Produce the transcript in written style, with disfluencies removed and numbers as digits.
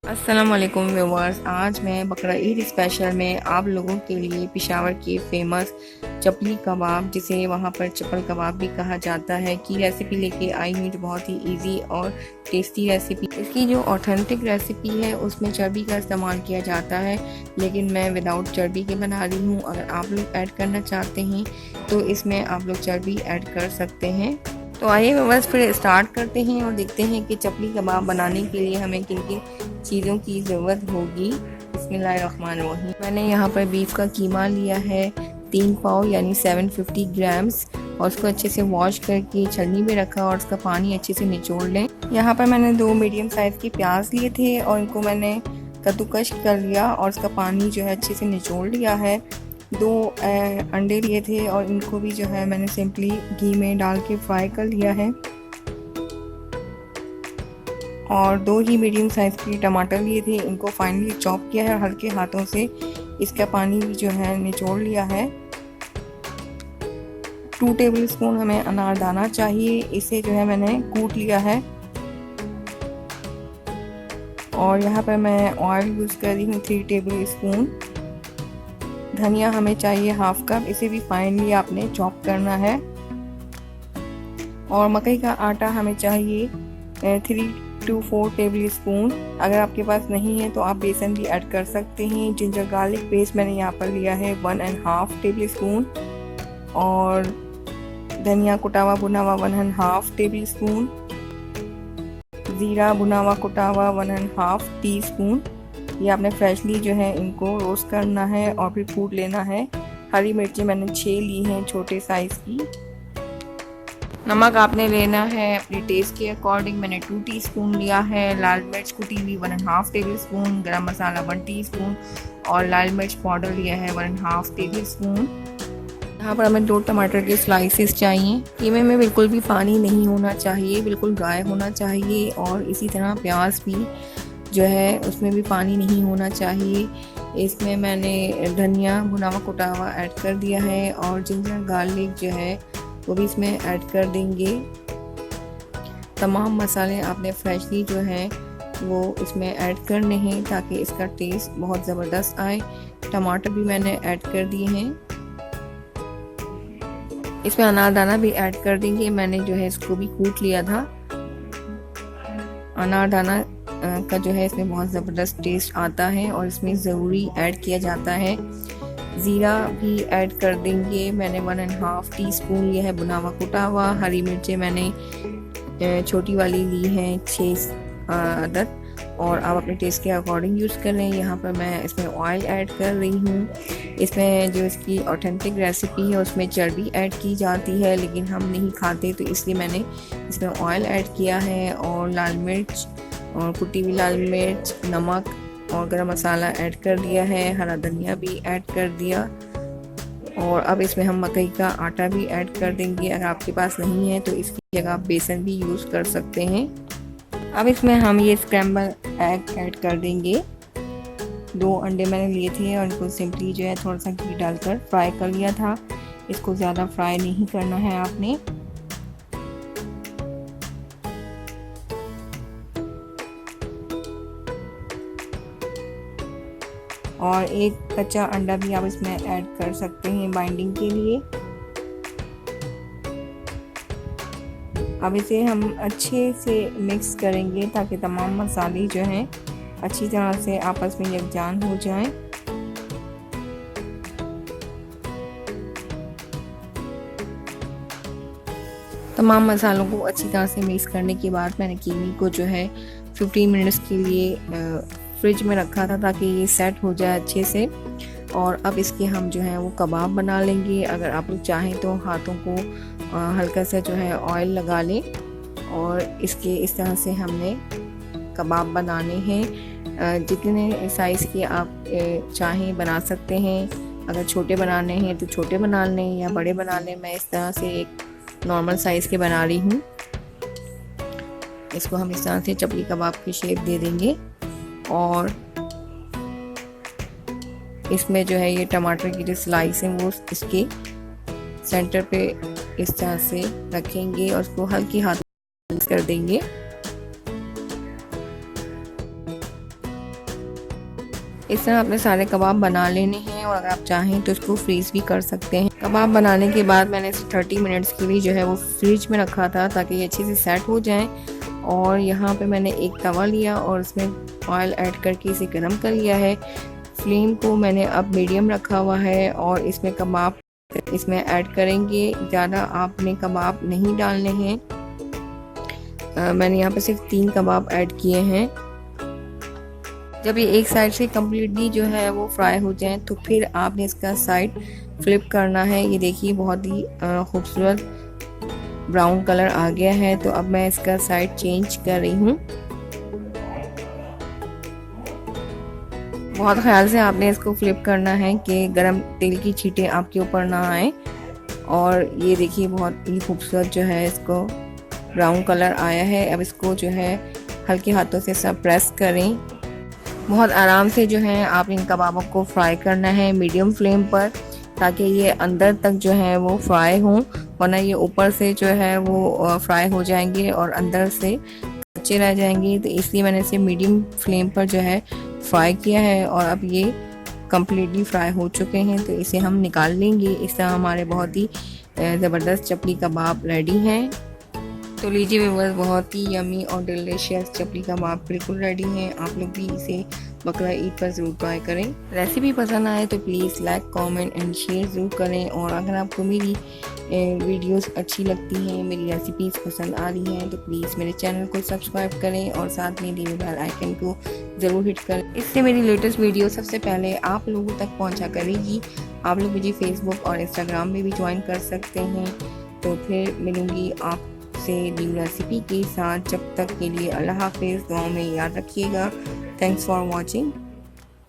अस्सलाम वालेकुम व्यूवर्स। आज मैं बकरा ईद स्पेशल में आप लोगों के लिए पेशावर के फेमस चपली कबाब, जिसे वहाँ पर चपल कबाब भी कहा जाता है, की रेसिपी लेके आई हूँ, जो बहुत ही इजी और टेस्टी रेसिपी। इसकी जो ऑथेंटिक रेसिपी है उसमें चर्बी का इस्तेमाल किया जाता है, लेकिन मैं विदाउट चर्बी के बना रही हूँ। अगर आप लोग ऐड करना चाहते हैं तो इसमें आप लोग चर्बी ऐड कर सकते हैं। तो आइए बस फिर स्टार्ट करते हैं और देखते हैं कि चपली कबाब बनाने के लिए हमें किन किन चीज़ों की ज़रूरत होगी। बिस्मिल्लाहिर्रहमानिर्रहीम। मैंने यहाँ पर बीफ का कीमा लिया है 3 पाव यानी 750 ग्राम्स, और उसको अच्छे से वॉश करके छलनी में रखा और उसका पानी अच्छे से निचोड़ लें। यहाँ पर मैंने 2 मीडियम साइज़ के प्याज लिए थे और इनको मैंने कद्दूकश कर लिया और उसका पानी जो है अच्छे से निचोड़ लिया है। 2 अंडे लिए थे और इनको भी जो है मैंने सिंपली घी में डाल के फ्राई कर लिया है। और 2 ही मीडियम साइज़ के टमाटर लिए थे, इनको फाइनली चॉप किया है, हल्के हाथों से इसका पानी भी जो है निचोड़ लिया है। 2 टेबल स्पून हमें अनारदाना चाहिए, इसे जो है मैंने कूट लिया है। और यहाँ पर मैं ऑयल यूज़ कर रही हूँ 3 टेबल स्पून। धनिया हमें चाहिए हाफ कप, इसे भी फाइनली आपने चॉप करना है। और मकई का आटा हमें चाहिए 3 to 4 टेबल स्पून। अगर आपके पास नहीं है तो आप बेसन भी ऐड कर सकते हैं। जिंजर गार्लिक पेस्ट मैंने यहाँ पर लिया है 1.5 टेबल स्पून। और धनिया कुटा हुआ भुना हुआ 1.5 टेबल स्पून। ज़ीरा भुना हुआ कुटा हुआ 1.5 टी स्पून। ये आपने फ्रेशली जो है इनको रोस्ट करना है और फिर कूट लेना है। हरी मिर्ची मैंने 6 ली हैं छोटे साइज़ की। नमक आपने लेना है अपने टेस्ट के अकॉर्डिंग, मैंने 2 टीस्पून लिया है। लाल मिर्च कुटी हुई 1.5 टेबल स्पून। गरम मसाला 1 टीस्पून और लाल मिर्च पाउडर लिया है 1.5 टेबल स्पून। यहाँ पर हमें 2 टमाटर के स्लाइसेस चाहिए। कीमे में बिल्कुल भी पानी नहीं होना चाहिए, बिल्कुल ड्राई होना चाहिए। और इसी तरह प्याज भी जो है उसमें भी पानी नहीं होना चाहिए। इसमें मैंने धनिया भुना हुआ कुटा हुआ ऐड कर दिया है और जिंजर गार्लिक जो है वो भी इसमें ऐड कर देंगे। तमाम मसाले आपने फ्रेशली जो है वो इसमें ऐड करने हैं ताकि इसका टेस्ट बहुत ज़बरदस्त आए। टमाटर भी मैंने ऐड कर दिए हैं। इसमें अनारदाना भी ऐड कर देंगे, मैंने जो है इसको भी कूट लिया था। अनारदाना का जो है इसमें बहुत ज़बरदस्त टेस्ट आता है और इसमें ज़रूरी ऐड किया जाता है। ज़ीरा भी ऐड कर देंगे, मैंने 1.5 टीस्पून लिया है भुना हुआ कुटा हुआ। हरी मिर्चें मैंने छोटी वाली ली हैं 6 अदद, और आप अपने टेस्ट के अकॉर्डिंग यूज़ कर लें। यहाँ पर मैं इसमें ऑयल ऐड कर रही हूँ। इसमें जो इसकी ऑथेंटिक रेसिपी है उसमें चर्बी ऐड की जाती है, लेकिन हम नहीं खाते तो इसलिए मैंने इसमें ऑयल ऐड किया है। और लाल मिर्च और कुटी हुई लाल मिर्च, नमक और गरम मसाला ऐड कर दिया है। हरा धनिया भी ऐड कर दिया। और अब इसमें हम मकई का आटा भी ऐड कर देंगे। अगर आपके पास नहीं है तो इसकी जगह आप बेसन भी यूज़ कर सकते हैं। अब इसमें हम ये स्क्रैम्बल एग ऐड कर देंगे। 2 अंडे मैंने लिए थे और इनको सिंपली जो है थोड़ा सा घी डालकर फ्राई कर लिया था। इसको ज़्यादा फ्राई नहीं करना है आपने। और एक कच्चा अंडा भी आप इसमें ऐड कर सकते हैं बाइंडिंग के लिए। अब इसे हम अच्छे से मिक्स करेंगे ताकि तमाम मसाले जो हैं अच्छी तरह से आपस में यकजान हो जाएं। तमाम मसालों को अच्छी तरह से मिक्स करने के बाद मैंने कीमे को जो है 15 मिनट्स के लिए फ्रिज में रखा था ताकि ये सेट हो जाए अच्छे से। और अब इसके हम जो है वो कबाब बना लेंगे। अगर आप लोग चाहें तो हाथों को हल्का सा जो है ऑयल लगा लें और इसके इस तरह से हमने कबाब बनाने हैं। जितने साइज़ के आप चाहें बना सकते हैं। अगर छोटे बनाने हैं तो छोटे बना लें या बड़े बना लें। मैं इस तरह से एक नॉर्मल साइज़ के बना रही हूँ। इसको हम इस तरह से चपली कबाब की शेप दे देंगे। और इसमें जो है ये टमाटर की जो स्लाइस है वो इसके सेंटर पे इस तरह से रखेंगे और उसको हल्की हाथ कर देंगे। इस तरह अपने सारे कबाब बना लेने हैं और अगर आप चाहें तो इसको फ्रीज़ भी कर सकते हैं। कबाब बनाने के बाद मैंने इसे 30 मिनट्स के लिए जो है वो फ्रिज में रखा था ताकि ये अच्छे से सेट हो जाएं। और यहाँ पे मैंने एक तवा लिया और उसमें ऑयल ऐड करके इसे गर्म कर लिया है। फ्लेम को मैंने अब मीडियम रखा हुआ है और इसमें कबाब इसमें ऐड करेंगे। ज़्यादा आपने कबाब नहीं डालने हैं। मैंने यहाँ पे सिर्फ 3 कबाब ऐड किए हैं। जब ये एक साइड से कम्प्लीटली जो है वो फ्राई हो जाए तो फिर आपने इसका साइड फ्लिप करना है। ये देखिए बहुत ही खूबसूरत ब्राउन कलर आ गया है। तो अब मैं इसका साइड चेंज कर रही हूँ। बहुत ख्याल से आपने इसको फ्लिप करना है कि गरम तेल की छींटें आपके ऊपर ना आए। और ये देखिए बहुत ही खूबसूरत जो है इसको ब्राउन कलर आया है। अब इसको जो है हल्के हाथों से सब प्रेस करें। बहुत आराम से जो है आप इन कबाबों को फ्राई करना है मीडियम फ्लेम पर ताकि ये अंदर तक जो है वो फ्राई हों, वरना ये ऊपर से जो है वो फ्राई हो जाएंगे और अंदर से कच्चे रह जाएंगे। तो इसलिए मैंने इसे मीडियम फ्लेम पर जो है फ्राई किया है और अब ये कम्प्लीटली फ्राई हो चुके हैं। तो इसे हम निकाल लेंगे। इस तरह हमारे बहुत ही ज़बरदस्त चपली कबाब रेडी हैं। तो लीजिए व्यूअर्स, बहुत ही यमी और डिलीशियस चपली कबाब बिल्कुल रेडी हैं। आप लोग भी इसे बकरा ईद पर ज़रूर ट्राई करें। रेसिपी पसंद आए तो please like comment and share ज़रूर करें। और अगर आपको मेरी वीडियोस अच्छी लगती हैं, मेरी रेसिपीज़ पसंद आ रही हैं तो प्लीज़ मेरे चैनल को सब्सक्राइब करें और साथ में दिए बेल आइकन को ज़रूर हिट करें। इससे मेरी लेटेस्ट वीडियो सबसे पहले आप लोगों तक पहुँचा करेगी। आप लोग मुझे फेसबुक और इंस्टाग्राम में भी ज्वाइन कर सकते हैं। तो फिर मिलूँगी आप से न्यू रेसिपी के साथ। जब तक के लिए अल्लाह हाफिज़। दुआओं में याद रखिएगा। Thanks for watching.